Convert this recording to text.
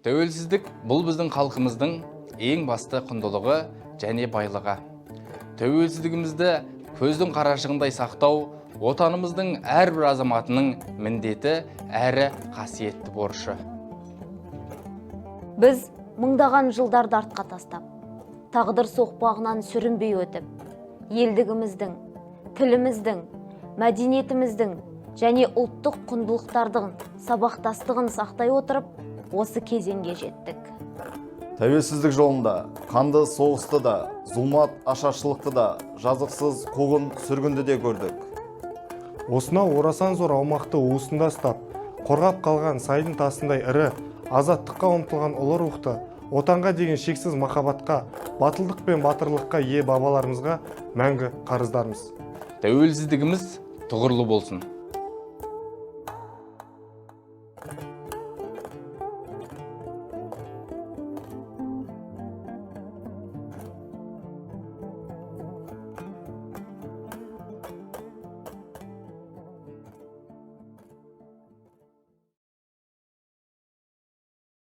Тәуелсіздік бұл біздің халқымыздың ең басты құндылығы және байлығы. Тәуелсіздігімізді көздің қарашығындай сақтау отанымыздың әрбір азаматының міндеті әрі қасиетті борышы. Біз мыңдаған жылдарды артқа тастап, тағдыр соқпағынан сүрінбей өтіп, елдігіміздің, тіліміздің, мәдениетіміздің және ұлттық құндылықтардың сабақтастығын сақтай отырып, осы кезеңге жеттік. Тәуелсіздік жолында қанды соғысты да, зұлмат ашаршылықты да, жазықсыз қуғын сүргінді де көрдік. Осынау орасан зор аумақты уысында ұстап, қорғап қалған сайдың тасындай ірі, азаттыққа ұмтылған ұлы рухты, отанға деген шексіз махаббатқа, батылдық пен батырлыққа ие бабаларымызға мәңгі қарыздармыз. Тәуелсіздігіміз тұғырлы болсын.